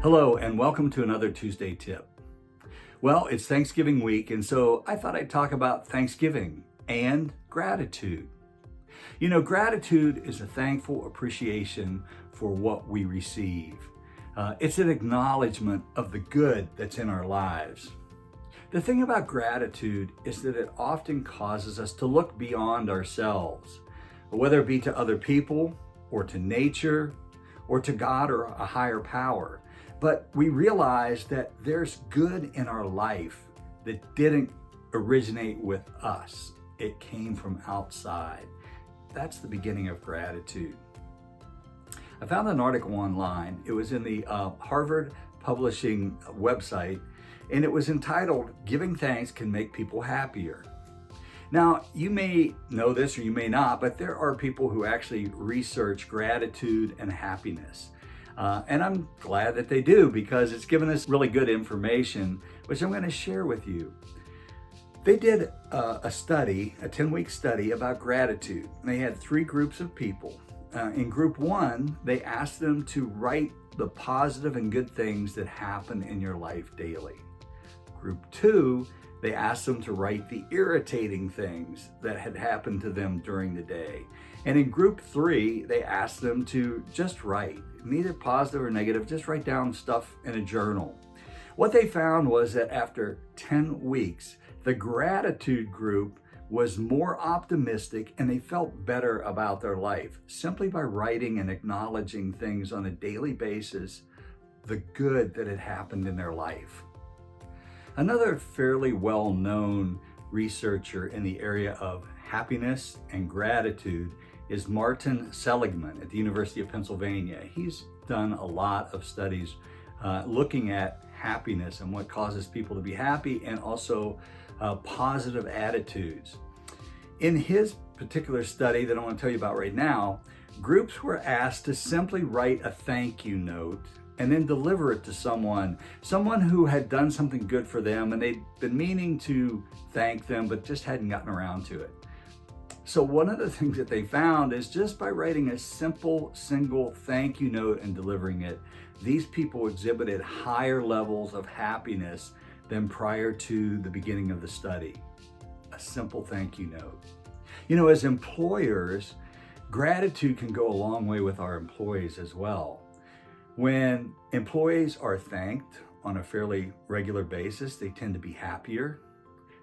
Hello, and welcome to another Tuesday tip. Well, it's Thanksgiving week, and so I thought I'd talk about Thanksgiving and gratitude. You know, gratitude is a thankful appreciation for what we receive. It's an acknowledgement of the good that's in our lives. The thing about gratitude is that it often causes us to look beyond ourselves, whether it be to other people or to nature or to God or a higher power. But we realize that there's good in our life that didn't originate with us. It came from outside. That's the beginning of gratitude. I found an article online. It was in the Harvard Publishing website, and it was entitled, "Giving Thanks Can Make People Happier." Now, you may know this or you may not, but there are people who actually research gratitude and happiness. And I'm glad that they do because it's given us really good information, which I'm going to share with you. They did a study, a 10-week study about gratitude. They had 3 groups of people. In group 1, they asked them to write the positive and good things that happen in your life daily. Group 2, they asked them to write the irritating things that had happened to them during the day. And in group 3, they asked them to just write, neither positive or negative, just write down stuff in a journal. What they found was that after 10 weeks, the gratitude group was more optimistic and they felt better about their life simply by writing and acknowledging things on a daily basis, the good that had happened in their life. Another fairly well-known researcher in the area of happiness and gratitude is Martin Seligman at the University of Pennsylvania. He's done a lot of studies looking at happiness and what causes people to be happy and also positive attitudes. In his particular study that I want to tell you about right now, groups were asked to simply write a thank you note and then deliver it to someone who had done something good for them and they'd been meaning to thank them but just hadn't gotten around to it. So one of the things that they found is just by writing a simple single thank you note and delivering it, these people exhibited higher levels of happiness than prior to the beginning of the study. A simple thank you note. You know, as employers, gratitude can go a long way with our employees as well. When employees are thanked on a fairly regular basis, they tend to be happier.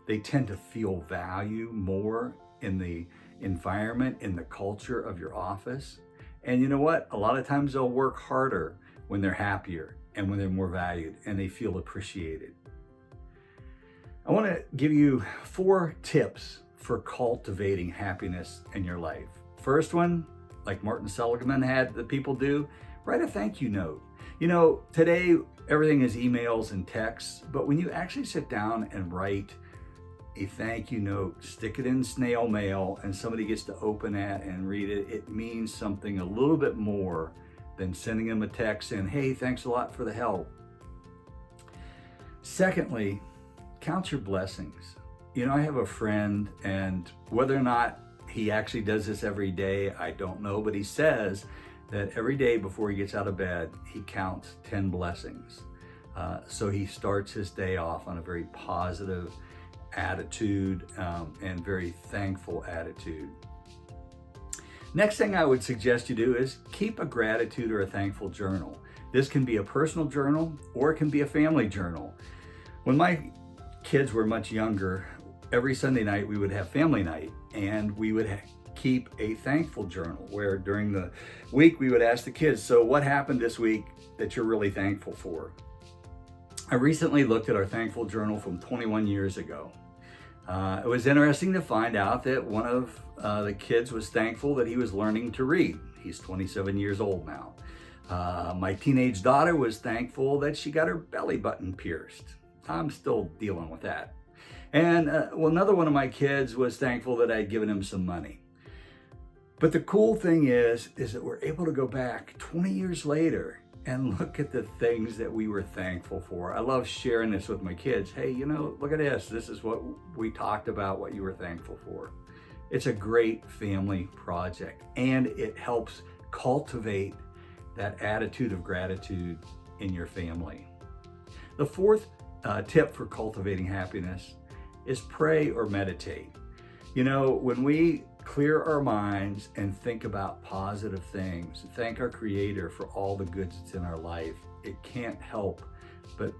They tend to feel value more in the environment, in the culture of your office. And you know what? A lot of times they'll work harder when they're happier and when they're more valued and they feel appreciated. I want to give you 4 tips for cultivating happiness in your life. First one, like Martin Seligman had the people do, write a thank you note. You know, today everything is emails and texts, but when you actually sit down and write a thank you note, stick it in snail mail, and somebody gets to open it and read it, it means something a little bit more than sending them a text saying, "Hey, thanks a lot for the help." Secondly, count your blessings. You know, I have a friend, and whether or not he actually does this every day, I don't know, but he says that every day before he gets out of bed, he counts 10 blessings. So he starts his day off on a very positive attitude and very thankful attitude. Next thing I would suggest you do is keep a gratitude or a thankful journal. This can be a personal journal or it can be a family journal. When my kids were much younger, every Sunday night we would have family night and we would keep a thankful journal where during the week we would ask the kids, so what happened this week that you're really thankful for? I recently looked at our thankful journal from 21 years ago. It was interesting to find out that one of the kids was thankful that he was learning to read. He's 27 years old now. My teenage daughter was thankful that she got her belly button pierced. I'm still dealing with that. And another one of my kids was thankful that I'd given him some money. But the cool thing is that we're able to go back 20 years later and look at the things that we were thankful for. I love sharing this with my kids. Hey, you know, look at this. This is what we talked about, what you were thankful for. It's a great family project and it helps cultivate that attitude of gratitude in your family. The fourth tip for cultivating happiness is pray or meditate. You know, when we clear our minds and think about positive things, thank our Creator for all the goods that's in our life, it can't help but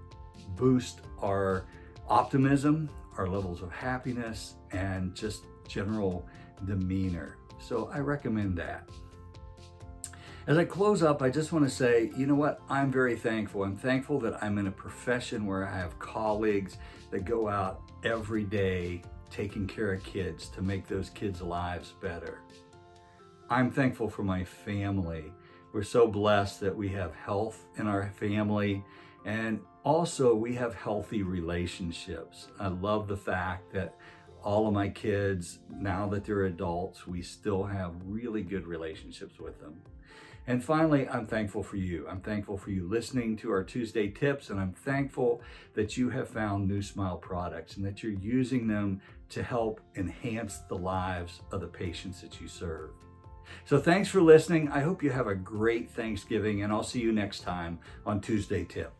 boost our optimism, our levels of happiness, and just general demeanor. So I recommend that. As I close up, I just want to say, you know what? I'm very thankful. I'm thankful that I'm in a profession where I have colleagues that go out every day taking care of kids to make those kids' lives better. I'm thankful for my family. We're so blessed that we have health in our family, and also we have healthy relationships. I love the fact that all of my kids, now that they're adults, we still have really good relationships with them. And finally, I'm thankful for you. I'm thankful for you listening to our Tuesday tips, and I'm thankful that you have found New Smile products and that you're using them to help enhance the lives of the patients that you serve. So thanks for listening. I hope you have a great Thanksgiving, and I'll see you next time on Tuesday Tip.